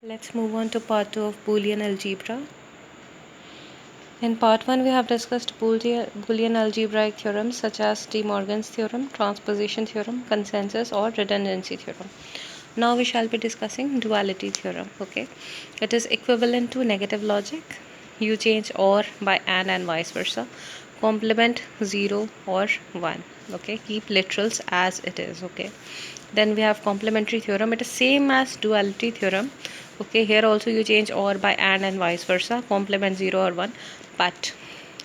Let's move on to part 2 of Boolean algebra. In part 1, we have discussed Boolean algebraic theorems such as De Morgan's theorem, transposition theorem, consensus, or redundancy theorem. Now we shall be discussing duality theorem. Okay, it is equivalent to negative logic. You change or by and vice versa. Complement 0 or 1. Okay, keep literals as it is. Okay, then we have complementary theorem. It is same as duality theorem. Okay, here also you change or by and vice versa. Complement 0 or 1, but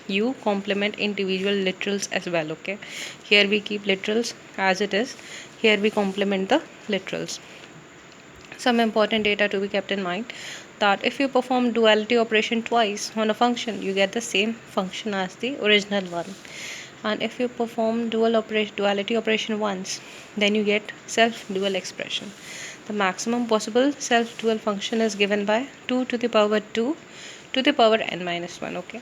you complement individual literals as well. Okay, here we keep literals as it is, here we complement the literals. Some important data to be kept in mind, that if you perform duality operation twice on a function, you get the same function as the original one, and if you perform duality operation once, then you get self dual expression. The maximum possible self dual function is given by 2 to the power 2 to the power n minus 1. Okay,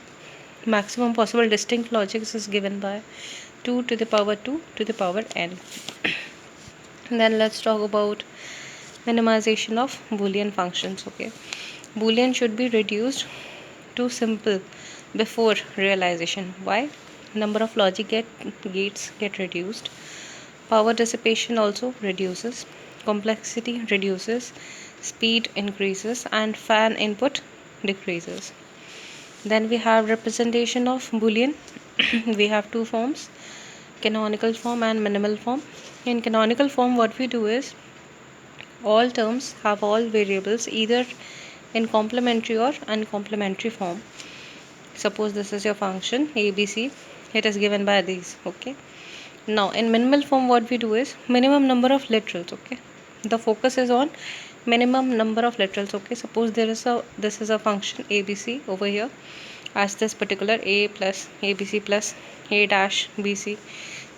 maximum possible distinct logics is given by 2 to the power 2 to the power n. Then let's talk about minimization of Boolean functions. Okay, Boolean should be reduced to simple before realization. Why? Number of logic gates get reduced, power dissipation also reduces, complexity reduces, speed increases, and fan input decreases. Then we have representation of Boolean. We have two forms, canonical form and minimal form. In canonical form, what we do is all terms have all variables either in complementary or uncomplementary form. Suppose this is your function ABC, it is given by these. Okay, now in minimal form, what we do is minimum number of literals. Okay, the focus is on minimum number of literals. Okay, suppose this is a function ABC over here as this particular a plus ABC plus a dash bc.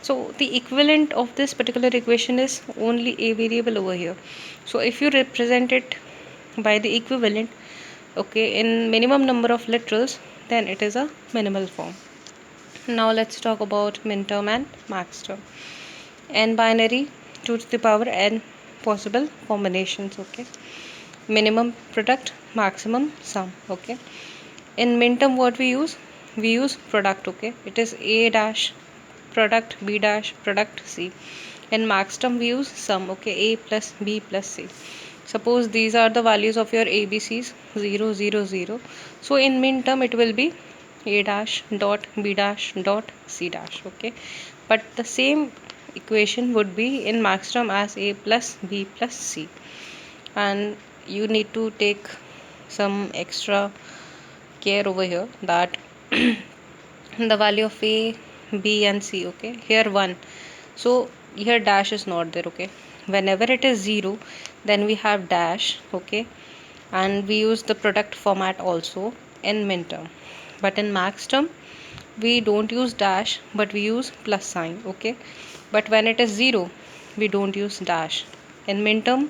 So the equivalent of this particular equation is only a variable over here. So if you represent it by the equivalent, okay, in minimum number of literals, then it is a minimal form. Now let's talk about minterm and maxterm. N binary 2 to the power n possible combinations. Okay, minimum product, maximum sum. Okay, in minterm what we use product. Okay, it is a dash product b dash product c. In maxterm we use sum. Okay, a plus b plus c. Suppose these are the values of your abcs 0 0 0. So in minterm it will be a dash dot b dash dot c dash. Okay, but the same equation would be in maxterm as a plus b plus c, and you need to take some extra care over here that the value of a b and c. Okay, here 1, so here dash is not there. Okay, whenever it is 0, then we have dash. Okay, and we use the product format also in minterm, but in maxterm we don't use dash but we use plus sign. Okay, but when it is 0 we don't use dash. In minterm,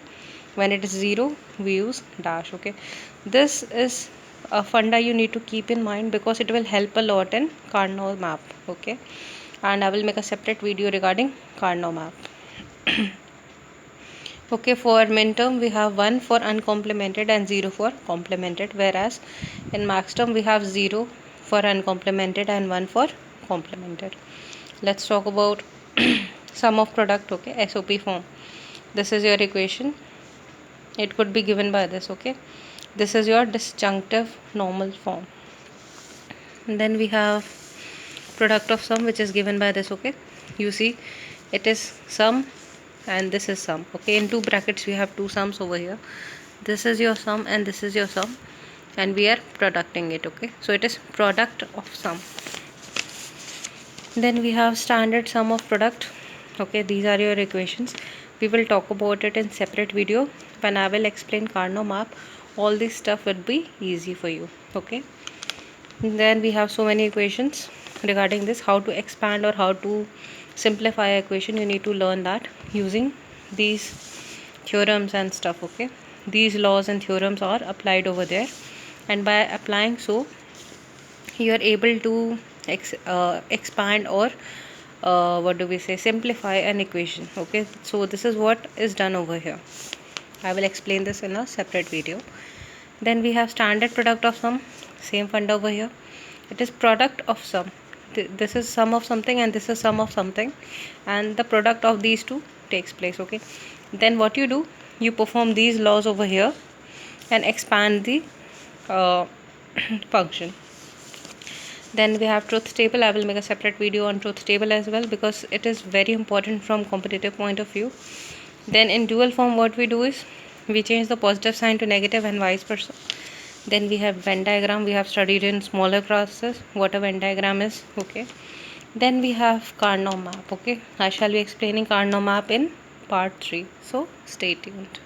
when it is 0 we use dash. Okay, this is a funda you need to keep in mind because it will help a lot in Carnot map. Okay, and I will make a separate video regarding Carnot map. Okay, for minterm we have 1 for uncomplemented and 0 for complemented, whereas in maxterm we have 0 for uncomplemented and 1 for complemented. Let's talk about sum of product. Okay, SOP form. This is your equation. It could be given by this. Okay, this is your disjunctive normal form. And then we have product of sum, which is given by this. Okay, you see it is sum and this is sum. Okay, in two brackets we have two sums over here. This is your sum and this is your sum, and we are producting it. Okay, so it is product of sum. Then we have standard sum of product. Okay, these are your equations. We will talk about it in separate video. When I will explain Carnot map, all this stuff will be easy for you. Okay, then we have so many equations regarding this, how to expand or how to simplify an equation. You need to learn that using these theorems and stuff. Okay, these laws and theorems are applied over there, and by applying so you are able to expand or what do we say, simplify an equation. Okay, so this is what is done over here. I will explain this in a separate video. Then we have standard product of sum, same fund over here. It is product of sum. This is sum of something and this is sum of something, and the product of these two takes place. Okay, then what you do, you perform these laws over here and expand the uh, function. Then we have truth table. I will make a separate video on truth table as well, because it is very important from competitive point of view. Then in dual form, what we do is we change the positive sign to negative and vice versa. Then we have Venn diagram. We have studied in smaller classes what a Venn diagram is. Okay, then we have Carnot map. Okay, I shall be explaining Carnot map in part 3, so stay tuned.